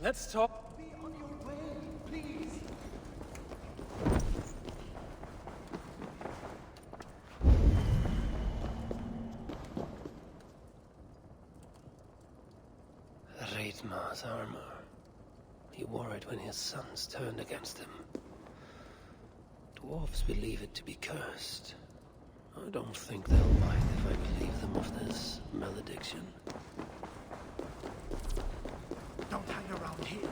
Let's talk. Be on your way, please. Reidmar's armor. He wore it when his sons turned against him. Dwarves believe it to be cursed. I don't think they'll mind if I relieve them of this malediction. Don't hang around here.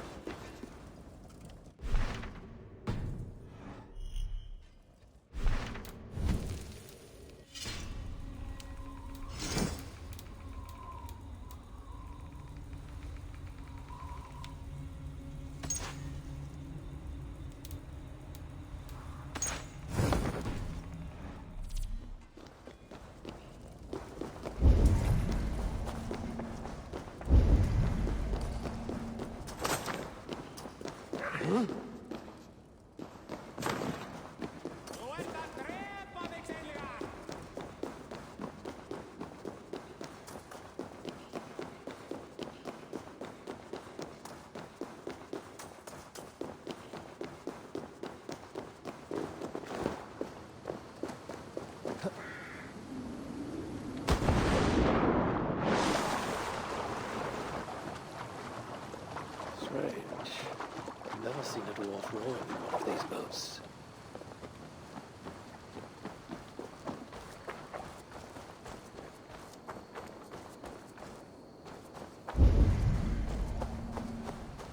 Strange. I've never seen a dwarf rowing one of these boats.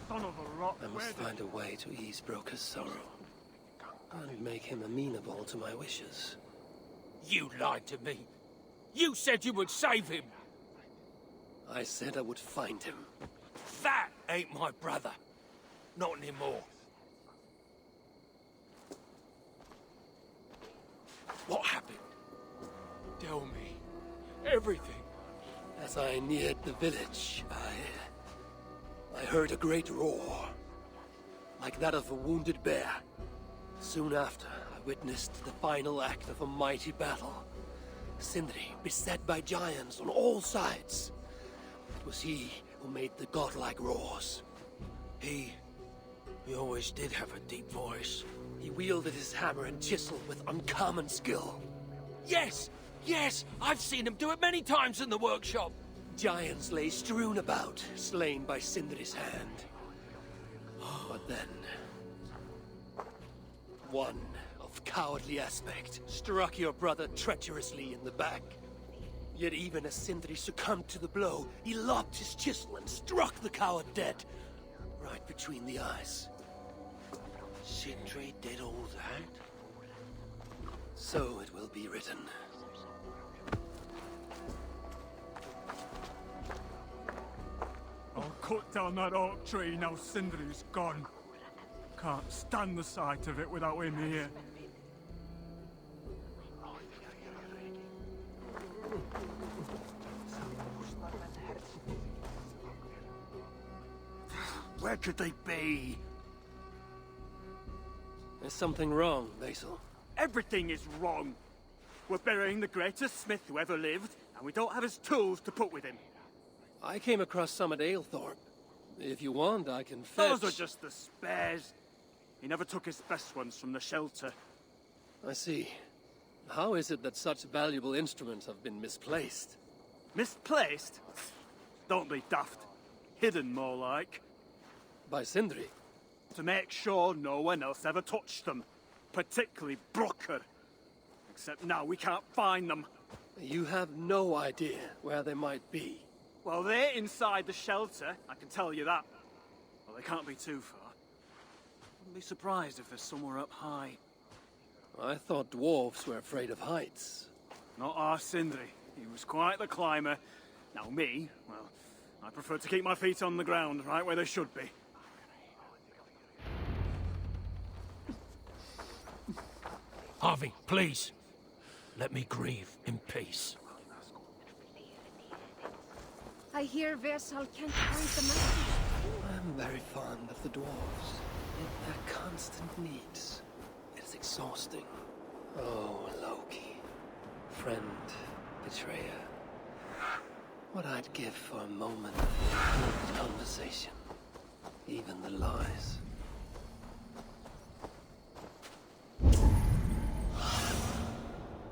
Son of a rock. I must find a way to ease Broker's sorrow and make him amenable to my wishes. You lied to me. You said you would save him. I said I would find him. That ain't my brother. Not anymore. What happened? Tell me. Everything. As I neared the village, I heard a great roar, like that of a wounded bear. Soon after, I witnessed the final act of a mighty battle. Sindri beset by giants on all sides. It was he who made the godlike roars. He always did have a deep voice. He wielded his hammer and chisel with uncommon skill. Yes! Yes! I've seen him do it many times in the workshop. Giants lay strewn about, slain by Sindri's hand. But then, one of cowardly aspect struck your brother treacherously in the back. Yet even as Sindri succumbed to the blow, he lopped his chisel and struck the coward dead, right between the eyes. Sindri did all that? So it will be written. I'll cut down that oak tree now Sindri's gone. Can't stand the sight of it without him here. Where could they be? There's something wrong, Basil. Everything is wrong. We're burying the greatest smith who ever lived, and we don't have his tools to put with him. I came across some at Aylthorpe. If you want, I can fetch... Those are just the spares. He never took his best ones from the shelter. I see. How is it that such valuable instruments have been misplaced? Misplaced? Don't be daft. Hidden, more like. By Sindri? To make sure no one else ever touched them. Particularly Broker. Except now we can't find them. You have no idea where they might be. Well, they're inside the shelter, I can tell you that. Well, they can't be too far. Wouldn't be surprised if they're somewhere up high. I thought dwarves were afraid of heights. Not our Sindri. He was quite the climber. Now me, well, I prefer to keep my feet on the ground, right where they should be. Harvey, please. Let me grieve in peace. I hear Versal can't find the message. I'm very fond of the dwarves. Yet their constant needs. It's exhausting. Oh, Loki. Friend, betrayer. What I'd give for a moment of conversation. even the lies.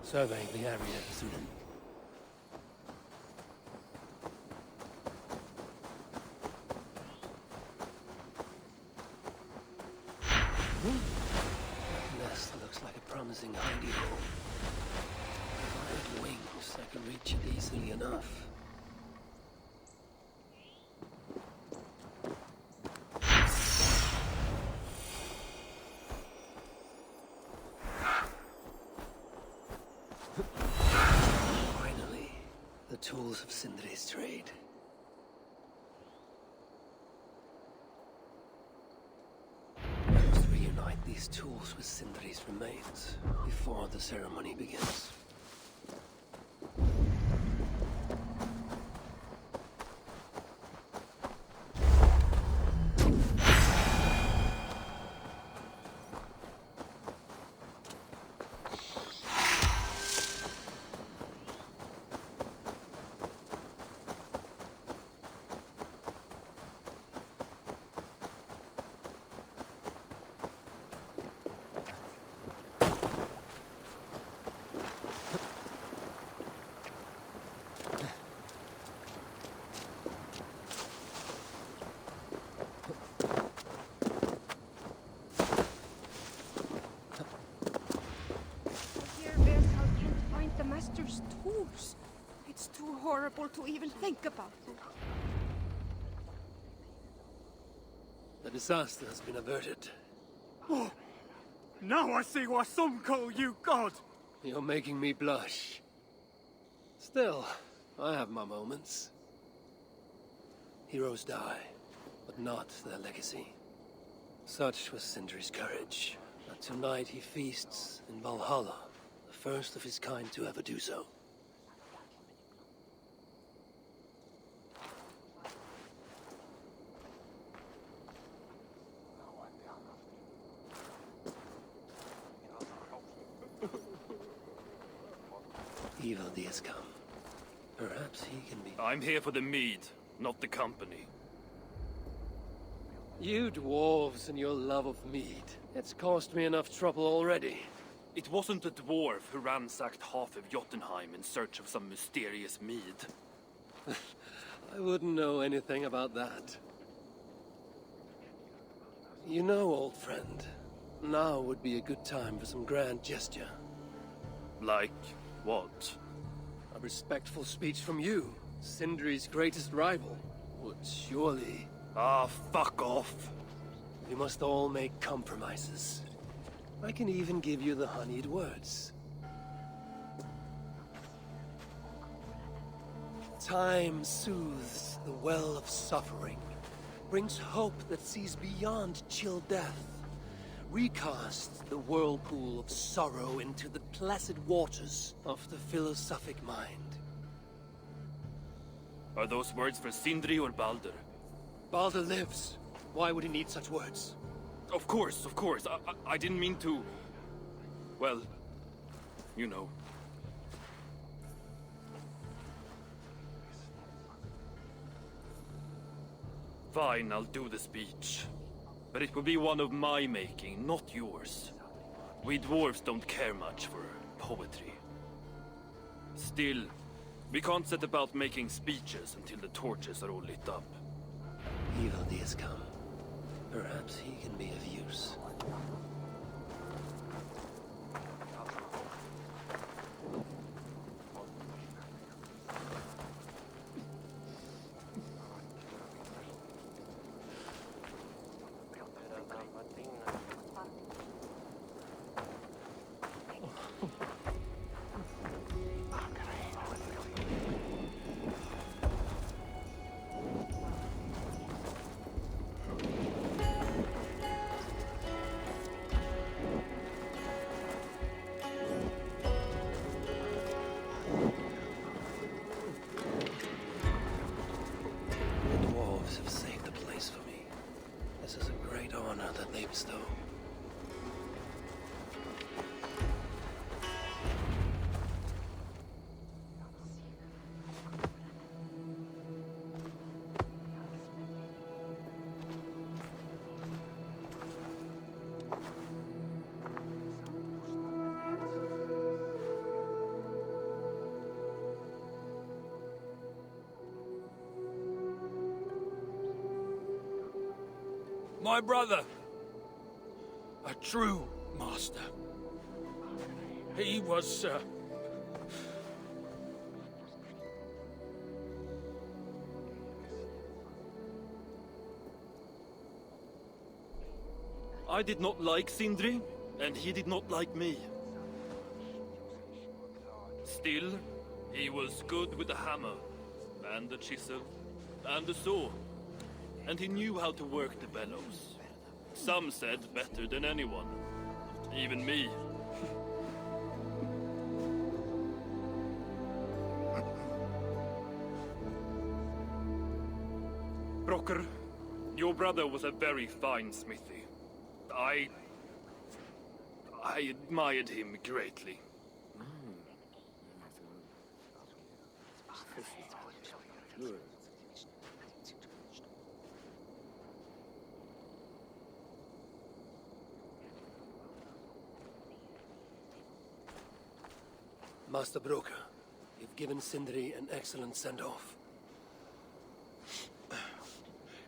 Surveying the area soon. That nest looks like a promising hidey hole. If I had wings, I could reach it easily enough. Finally, the tools of Sindri's trade. I must reunite these tools with Sindri's remains before the ceremony begins. Master's tools. It's too horrible to even think about. The disaster has been averted. Oh, now I see why some call you God. You're making me blush. Still, I have my moments. Heroes die, but not their legacy. Such was Sindri's courage. And tonight he feasts in Valhalla, the first of his kind to ever do so. Ivaldi has come. Perhaps he can be... I'm here for the mead, not the company. You dwarves and your love of mead. It's caused me enough trouble already. It wasn't a dwarf who ransacked half of Jotunheim in search of some mysterious mead. I wouldn't know anything about that. You know, old friend, now would be a good time for some grand gesture. Like what? A respectful speech from you, Sindri's greatest rival, would surely... Ah, fuck off! We must all make compromises. I can even give you the honeyed words. Time soothes the well of suffering, brings hope that sees beyond chill death, recasts the whirlpool of sorrow into the placid waters of the philosophic mind. Are those words for Sindri or Balder? Balder lives. Why would he need such words? Of course, of course. I didn't mean to... Well, you know. Fine, I'll do the speech. But it will be one of my making, not yours. We dwarves don't care much for poetry. Still, we can't set about making speeches until the torches are all lit up. Ivaldi has come. Perhaps he can be of use. My brother. A true master. He was, I did not like Sindri, and he did not like me. Still, he was good with the hammer, and the chisel, and the saw. And he knew how to work the bellows. Some said better than anyone. Even me. Brocker, your brother was a very fine smithy. I admired him greatly. Master Broker, you've given Sindri an excellent send-off.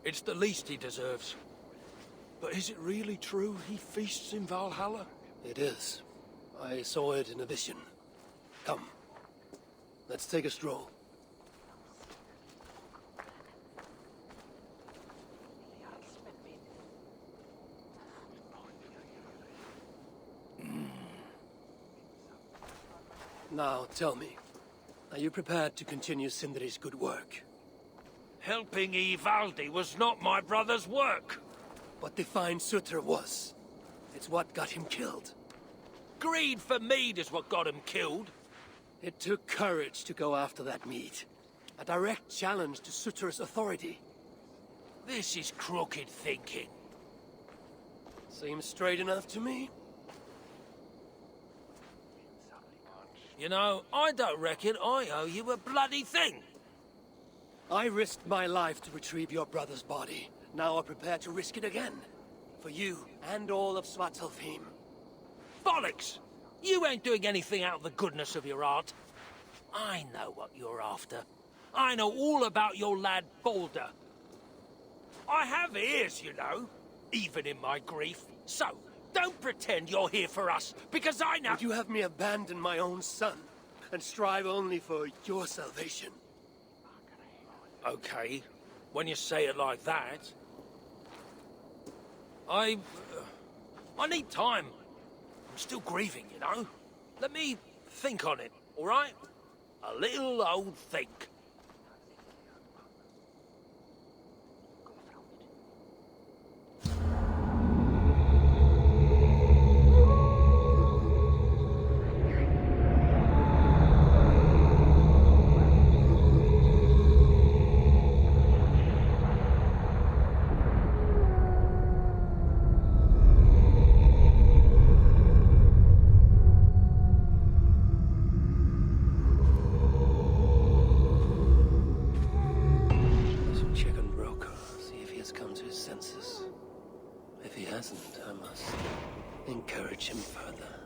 it's the least he deserves. But is it really true he feasts in Valhalla? It is. I saw it in a vision. Come. Let's take a stroll. Now, tell me, are you prepared to continue Sindri's good work? Helping Ivaldi was not my brother's work. What defined Sutra was. It's what got him killed. Greed for mead is what got him killed. It took courage to go after that mead. A direct challenge to Sutra's authority. This is crooked thinking. Seems straight enough to me. You know, I don't reckon I owe you a bloody thing. I risked my life to retrieve your brother's body. Now I'm prepared to risk it again. For you and all of Svartalfheim. Bollocks! You ain't doing anything out of the goodness of your heart. I know what you're after. I know all about your lad Balder. I have ears, you know, even in my grief. So, don't pretend you're here for us, because I know— Would you have me abandon my own son, and strive only for your salvation? Okay, when you say it like that. I need time. I'm still grieving, you know. Let me think on it, all right? A little old think. If he hasn't, I must encourage him further.